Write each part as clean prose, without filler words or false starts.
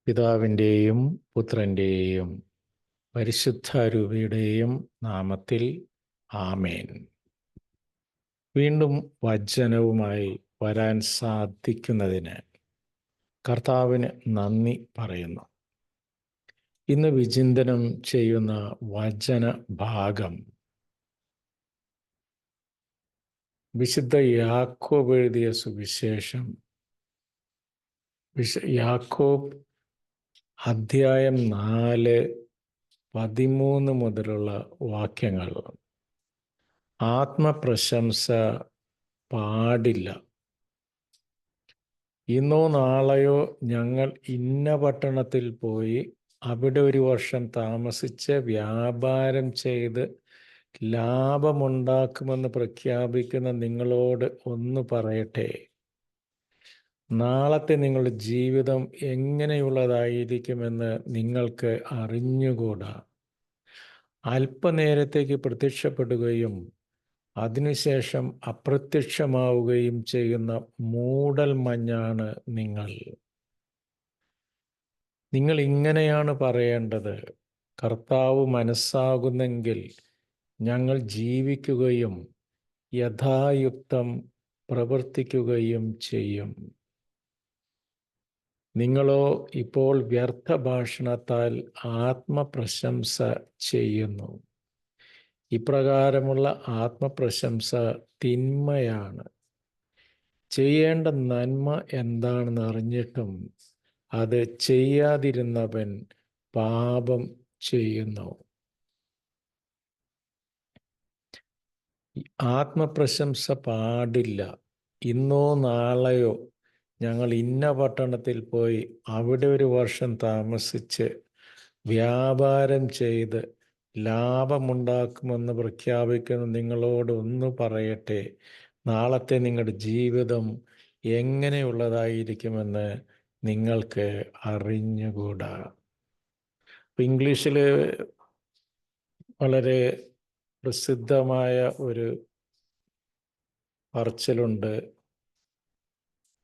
പിതാവിൻ്റെയും പുത്രൻ്റെയും പരിശുദ്ധാരൂപിയുടെയും നാമത്തിൽ ആമേൻ. വീണ്ടും വചനവുമായി വരാൻ സാധിക്കുന്നതിന് കർത്താവിന് നന്ദി പറയുന്നു. ഇന്ന് വിചിന്തനം ചെയ്യുന്ന വചന ഭാഗം വിശുദ്ധ യാക്കോബ് എഴുതിയ സുവിശേഷം, യാക്കോബ് അധ്യായം 4:13 മുതലുള്ള വാക്യങ്ങൾ. ആത്മപ്രശംസ പാടില്ല. ഇന്നോ നാളെയോ ഞങ്ങൾ ഇന്ന പട്ടണത്തിൽ പോയി അവിടെ ഒരു വർഷം താമസിച്ച് വ്യാപാരം ചെയ്ത് ലാഭമുണ്ടാക്കുമെന്ന് പ്രഖ്യാപിക്കുന്ന നിങ്ങളോട് ഒന്ന് പറയട്ടെ. നാളത്തെ നിങ്ങളുടെ ജീവിതം എങ്ങനെയുള്ളതായിരിക്കുമെന്ന് നിങ്ങൾക്ക് അറിഞ്ഞുകൂടാ. അല്പനേരത്തേക്ക് പ്രത്യക്ഷപ്പെടുകയും അതിനുശേഷം അപ്രത്യക്ഷമാവുകയും ചെയ്യുന്ന മൂടൽ മഞ്ഞാണ് നിങ്ങൾ. നിങ്ങൾ ഇങ്ങനെയാണ് പറയേണ്ടത്: കർത്താവ് മനസ്സാകുന്നെങ്കിൽ ഞങ്ങൾ ജീവിക്കുകയും യഥായുക്തം പ്രവർത്തിക്കുകയും ചെയ്യും. നിങ്ങളോ ഇപ്പോൾ വ്യർത്ഥ ഭാഷണത്താൽ ആത്മപ്രശംസ ചെയ്യുന്നു. ഇപ്രകാരമുള്ള ആത്മപ്രശംസ തിന്മയാണ്. ചെയ്യേണ്ട നന്മ എന്താണെന്ന് അറിഞ്ഞിട്ടും അത് ചെയ്യാതിരുന്നവൻ പാപം ചെയ്യുന്നു. ആത്മപ്രശംസ പാടില്ല. ഇന്നോ നാളെയോ ഞങ്ങൾ ഇന്ന പട്ടണത്തിൽ പോയി അവിടെ ഒരു വർഷം താമസിച്ച് വ്യാപാരം ചെയ്ത് ലാഭമുണ്ടാക്കുമെന്ന് പ്രഖ്യാപിക്കുന്ന നിങ്ങളോട് ഒന്ന് പറയട്ടെ. നാളത്തെ നിങ്ങളുടെ ജീവിതം എങ്ങനെയുള്ളതായിരിക്കുമെന്ന് നിങ്ങൾക്ക് അറിഞ്ഞുകൂടാ. ഇംഗ്ലീഷിൽ വളരെ പ്രസിദ്ധമായ ഒരു പറച്ചിലുണ്ട്: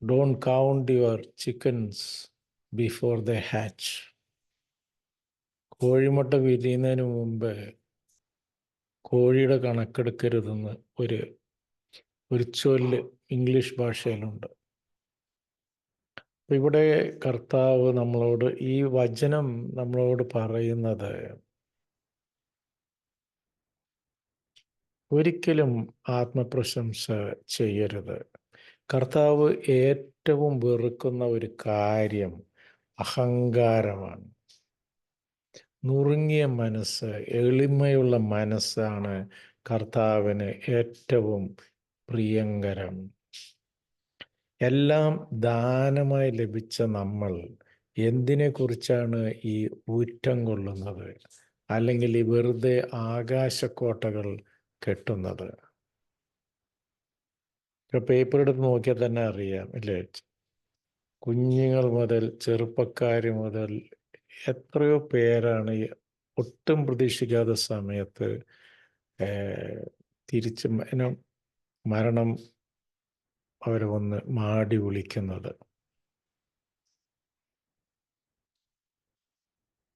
don't count your chickens before the hatch. കോഴിമുട്ട വിരിയുന്നതിന് മുമ്പ് കോഴിയുടെ കണക്കെടുക്കരുതെന്ന് ഒരു ചൊല്ല് ഇംഗ്ലീഷ് ഭാഷയിലുണ്ട്. ഇവിടെ കർത്താവ് നമ്മളോട്, ഈ വചനം നമ്മളോട് പറയുന്നത്, ഒരിക്കലും ആത്മപ്രശംസ ചെയ്യരുത്. കർത്താവ് ഏറ്റവും വെറുക്കുന്ന ഒരു കാര്യം അഹങ്കാരമാണ്. നുറുങ്ങിയ മനസ്സ്, എളിമയുള്ള മനസ്സാണ് കർത്താവിന് ഏറ്റവും പ്രിയങ്കരം. എല്ലാം ദാനമായി ലഭിച്ച നമ്മൾ എന്തിനെക്കുറിച്ചാണ് ഈ ഊറ്റം കൊള്ളുന്നത്, അല്ലെങ്കിൽ ഈ വെറുതെ ആകാശക്കോട്ടകൾ കെട്ടുന്നത്? പേപ്പർ എടുത്ത് നോക്കിയാൽ തന്നെ അറിയാം, അല്ലേ? കുഞ്ഞുങ്ങൾ മുതൽ ചെറുപ്പക്കാർ മുതൽ എത്രയോ പേരാണ് ഒട്ടും പ്രതീക്ഷിക്കാത്ത സമയത്ത് തിരിച്ച് മരണം അവരെ വന്ന് മാടി വിളിക്കുന്നത്.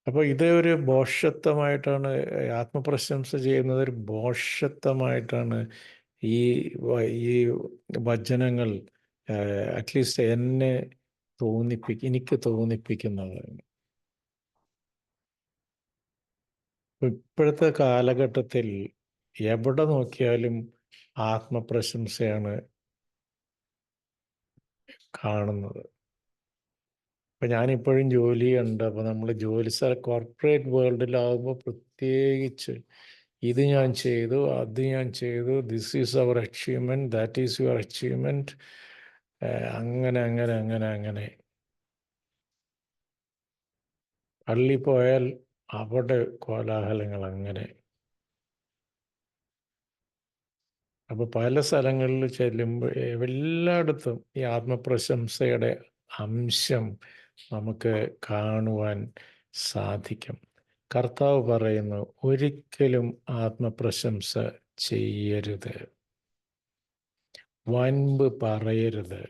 അപ്പോൾ ഇത് ഒരു ഭോഷത്വമായിട്ടാണ്, ആത്മപ്രശംസ ചെയ്യുന്നത് ഒരു ഭോഷത്വമായിട്ടാണ് ഈ വചനങ്ങൾ അറ്റ്ലീസ്റ്റ് എനിക്ക് തോന്നിപ്പിക്കുന്നത്. ഇപ്പോഴത്തെ കാലഘട്ടത്തിൽ എവിടെ നോക്കിയാലും ആത്മപ്രശംസയാണ് കാണുന്നത്. ഇപ്പം ഞാനിപ്പോഴും ജോലി ഉണ്ട്. അപ്പോൾ നമ്മൾ കോർപ്പറേറ്റ് വേൾഡിലാകുമ്പോൾ പ്രത്യേകിച്ച് ഇത് ഞാൻ ചെയ്തു, അത് ഞാൻ ചെയ്തു, this is our achievement, that is your achievement, അങ്ങനെ. പള്ളി പോയാൽ അവിടെ കോലാഹലങ്ങൾ അങ്ങനെ. അപ്പോൾ പല സ്ഥലങ്ങളിൽ ചെല്ലുമ്പോൾ എല്ലായിടത്തും ഈ ആത്മപ്രശംസയുടെ അംശം നമുക്ക് കാണുവാൻ സാധിക്കും. കർത്താവ് പറയുന്നു, ഒരിക്കലും ആത്മപ്രശംസ ചെയ്യരുത്, വൻപ് പറയരുത്,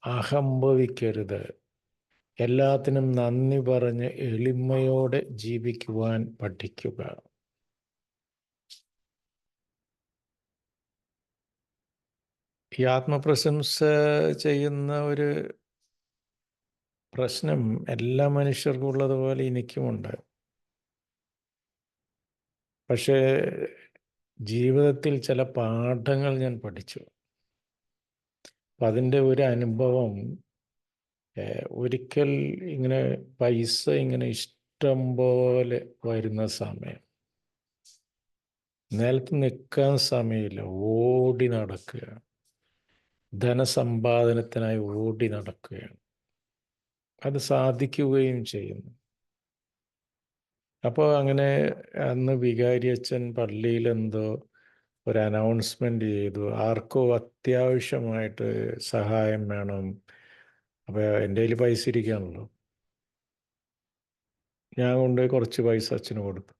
അഹംഭവിക്കരുത്. എല്ലാത്തിനും നന്ദി പറഞ്ഞ് എളിമയോടെ ജീവിക്കുവാൻ പഠിക്കുക. ഈ ആത്മപ്രശംസ ചെയ്യുന്ന ഒരു പ്രശ്നം എല്ലാ മനുഷ്യർക്കും ഉള്ളതുപോലെ എനിക്കുമുണ്ട്. പക്ഷേ ജീവിതത്തിൽ ചില പാഠങ്ങൾ ഞാൻ പഠിച്ചു. അപ്പം അതിൻ്റെ ഒരു അനുഭവം, ഒരിക്കൽ ഇങ്ങനെ പൈസ ഇങ്ങനെ ഇഷ്ടം പോലെ വരുന്ന സമയം, നിലത്ത് നിൽക്കാൻ സമയമില്ല, ഓടി നടക്കുക, ധനസമ്പാദനത്തിനായി ഓടി നടക്കുകയാണ്. അത് സാധിക്കുകയും ചെയ്യുന്നു. അപ്പോൾ അങ്ങനെ അന്ന് വികാരി അച്ഛൻ പള്ളിയിൽ എന്തോ ഒരു അനൗൺസ്മെൻ്റ് ചെയ്തു, ആർക്കോ അത്യാവശ്യമായിട്ട് സഹായം വേണം. അപ്പോൾ എൻ്റെ കയ്യിൽ പൈസ ഇരിക്കുകയാണല്ലോ, ഞാൻ കൊണ്ടുപോയി കുറച്ച് പൈസ അച്ഛന് കൊടുത്തു.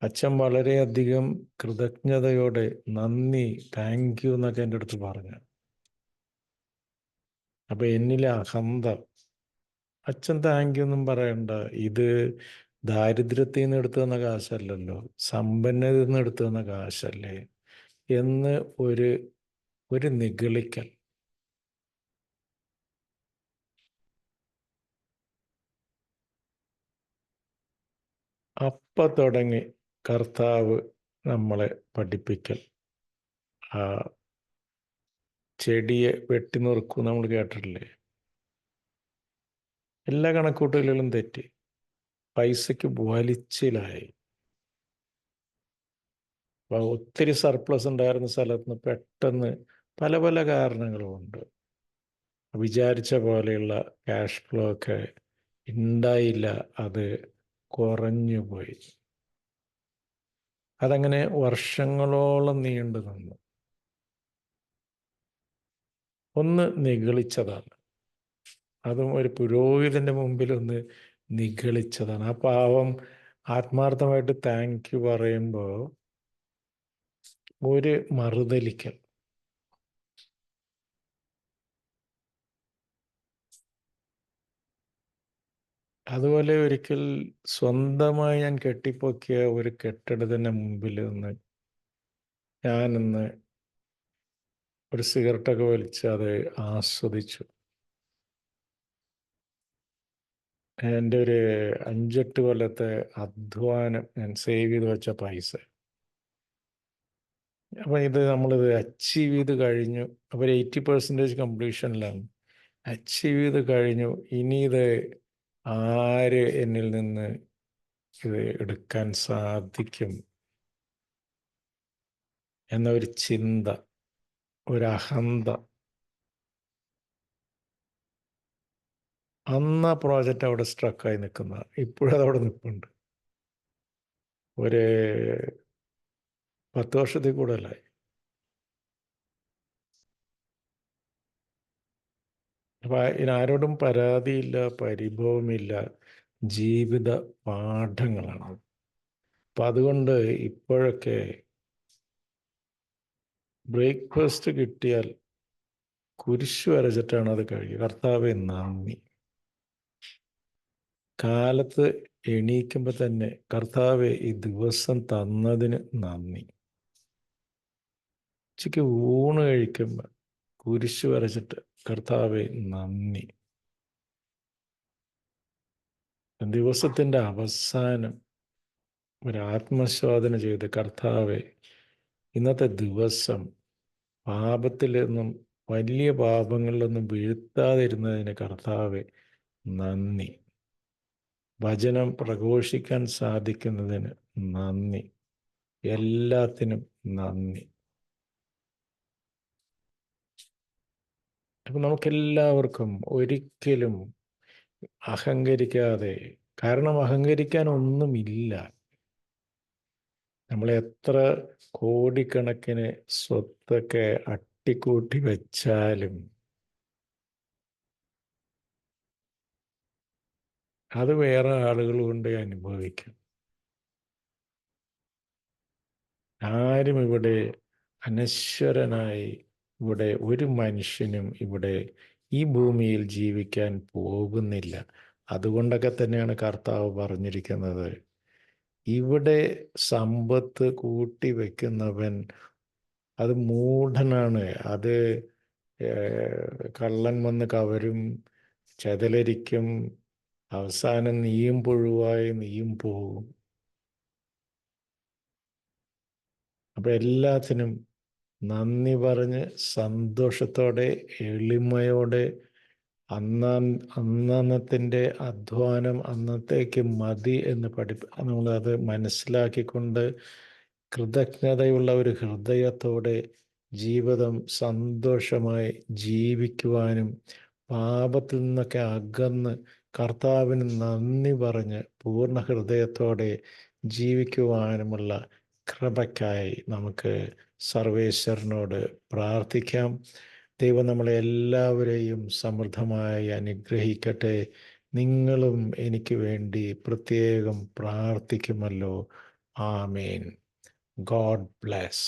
അച്ഛൻ വളരെയധികം കൃതജ്ഞതയോടെ നന്ദി, താങ്ക് യു എന്നൊക്കെ എൻ്റെ അടുത്ത് പറഞ്ഞു. അപ്പോൾ എന്നിലെ അഹന്ത, അച്ഛൻ താങ്ക് യു ഒന്നും പറയണ്ട, ഇത് ദാരിദ്ര്യത്തിൽ നിന്ന് എടുത്തു തന്ന കാശല്ലല്ലോ, സമ്പന്നതയിൽ നിന്ന് എടുത്തു തന്ന കാശല്ലേ എന്ന് ഒരു നിഗളിക്കൽ. അപ്പം തുടങ്ങി കർത്താവ് നമ്മളെ പഠിപ്പിക്കൽ. ആ ചെടിയെ വെട്ടി നുറുക്കും നമ്മൾ കേട്ടിട്ടില്ലേ? എല്ലാ കണക്കൂട്ടലുകളും തെറ്റി, പൈസയ്ക്ക് വലിച്ചിലായി. ഒത്തിരി സർപ്ലസ് ഉണ്ടായിരുന്ന സ്ഥലത്ത് നിന്ന് പെട്ടെന്ന് പല പല കാരണങ്ങളുമുണ്ട് വിചാരിച്ച പോലെയുള്ള ക്യാഷ് ഫ്ലോ ഒക്കെ ഉണ്ടായില്ല, അത് കുറഞ്ഞുപോയി. അതങ്ങനെ വർഷങ്ങളോളം നീണ്ടു നിന്നു. ഒന്ന് നിഗളിച്ചതാണ്, അതും ഒരു പുരോഹിതന്റെ മുമ്പിൽ ഒന്ന് നിഗളിച്ചതാണ്. ആ പാവം ആത്മാർത്ഥമായിട്ട് താങ്ക് യു പറയുമ്പോൾ ഒരു മറുതലിക്കൽ. അതുപോലെ ഒരിക്കൽ സ്വന്തമായി ഞാൻ കെട്ടിപ്പൊക്കിയ ഒരു കെട്ടിടത്തിൻ്റെ മുമ്പിൽ നിന്ന് ഞാനിന്ന് ഒരു സിഗരറ്റൊക്കെ വലിച്ച് അത് ആസ്വദിച്ചു. എൻ്റെ ഒരു 5-8 കൊല്ലത്തെ അധ്വാനം ഞാൻ സേവ് ചെയ്ത് വെച്ച പൈസ. അപ്പം ഇത് നമ്മളിത് അച്ചീവ് ചെയ്ത് കഴിഞ്ഞു. അപ്പോൾ 80% കംപ്ലീഷനിലാണ്. അച്ചീവ് ചെയ്ത് കഴിഞ്ഞു. ഇനി ഇത് ആര് എന്നിൽ നിന്ന് ഇത് എടുക്കാൻ സാധിക്കും എന്ന ഒരു ചിന്ത, ഒരു അഹന്ത. അന്ന് ആ പ്രോജക്റ്റ് അവിടെ സ്ട്രക്കായി നിൽക്കുന്ന, ഇപ്പോഴും അതവിടെ നിൽപ്പുണ്ട്. ഒരു 10 വർഷത്തിൽ കൂടുതലായി. അപ്പം ഇതിനാരോടും പരാതിയില്ല, പരിഭവമില്ല, ജീവിത പാഠങ്ങളാണ്. അപ്പം അതുകൊണ്ട് ഇപ്പോഴൊക്കെ ബ്രേക്ക്ഫാസ്റ്റ് കിട്ടിയാൽ കുരിശ് വരച്ചിട്ടാണ് അത് കഴിയുക. കർത്താവേ നന്ദി. കാലത്ത് എണീക്കുമ്പോൾ തന്നെ കർത്താവേ ഈ ദിവസം തന്നതിന് നന്ദി. ഉച്ചയ്ക്ക് ഊണ് കഴിക്കുമ്പോൾ കുരിശ് വരച്ചിട്ട് കർത്താവേ നന്ദി. ദിവസത്തിൻ്റെ അവസാനം ഒരു ആത്മശോധന ചെയ്ത് കർത്താവേ ഇന്നത്തെ ദിവസം പാപത്തിൽ നിന്നും വലിയ പാപങ്ങളിലൊന്നും വീഴ്ത്താതിരുന്നതിന് കർത്താവേ നന്ദി. വചനം പ്രഘോഷിക്കാൻ സാധിക്കുന്നതിന് നന്ദി. എല്ലാത്തിനും നന്ദി. അപ്പം നമുക്കെല്ലാവർക്കും ഒരിക്കലും അഹങ്കരിക്കാതെ, കാരണം അഹങ്കരിക്കാൻ ഒന്നുമില്ല. നമ്മൾ എത്ര കോടിക്കണക്കിന് സ്വത്തൊക്കെ അട്ടിക്കൂട്ടി വെച്ചാലും അത് വേറെ ആളുകൾ കൊണ്ട് അനുഭവിക്കും. ആരും ഇവിടെ അനശ്വരനായി ഇവിടെ ഒരു മനുഷ്യനും ഇവിടെ ഈ ഭൂമിയിൽ ജീവിക്കാൻ പോകുന്നില്ല. അതുകൊണ്ടൊക്കെ തന്നെയാണ് കർത്താവ് പറഞ്ഞിരിക്കുന്നത്, ഇവിടെ സമ്പത്ത് കൂട്ടി വെക്കുന്നവൻ അത് മൂഢനാണ്. അത് കള്ളൻ വന്ന് കവരും, ചെതലരിക്കും, അവസാനം നീയും പുഴുവായി നീയും പോകും. അപ്പം എല്ലാത്തിനും നന്ദി പറഞ്ഞ് സന്തോഷത്തോടെ എളിമയോടെ അന്നന്നത്തിൻ്റെ അധ്വാനം അന്നത്തേക്ക് മതി എന്ന് നമ്മളത് മനസ്സിലാക്കിക്കൊണ്ട് കൃതജ്ഞതയുള്ള ഒരു ഹൃദയത്തോടെ ജീവിതം സന്തോഷമായി ജീവിക്കുവാനും പാപത്തിൽ നിന്നൊക്കെ അകന്ന് കർത്താവിന് നന്ദി പറഞ്ഞ് പൂർണ്ണ ഹൃദയത്തോടെ ജീവിക്കുവാനുമുള്ള കൃപയ്ക്കായി നമുക്ക് സർവേശ്വരനോട് പ്രാർത്ഥിക്കാം. ദൈവം നമ്മളെ എല്ലാവരെയും സമൃദ്ധമായി അനുഗ്രഹിക്കട്ടെ. നിങ്ങളും എനിക്ക് വേണ്ടി പ്രത്യേകം പ്രാർത്ഥിക്കുമല്ലോ. ആമേൻ. God bless.